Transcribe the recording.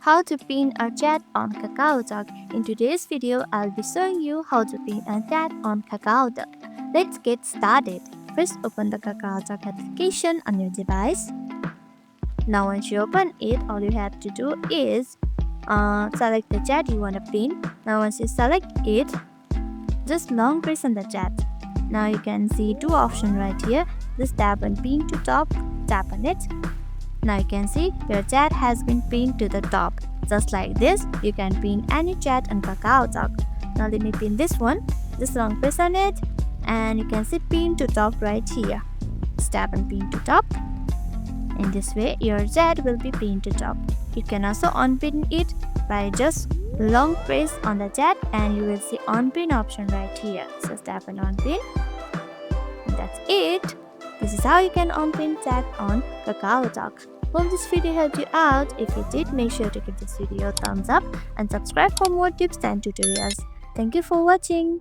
how to pin a chat on KakaoTalk. In today's video, I'll be showing you how to pin a chat on KakaoTalk. Let's get started. First, open the KakaoTalk application on your device. Now once you open it, all you have to do is select the chat you want to pin. Now once you select it, just long press on the chat. Now you can see two options right here. Just tap on pin to top, tap on it. Now you can see your chat has been pinned to the top. Just like this, you can pin any chat on KakaoTalk. Now let me pin this one. Just long press on it and you can see pin to top right here. Just tap on pin to top. In this way, your chat will be pinned to top. You can also unpin it by just long press on the chat and you will see unpin option right here. So tap on unpin. And that's it. This is how you can unpin chat on KakaoTalk. Hope this video helped you out. If it did, make sure to give this video a thumbs up and subscribe for more tips and tutorials. Thank you for watching.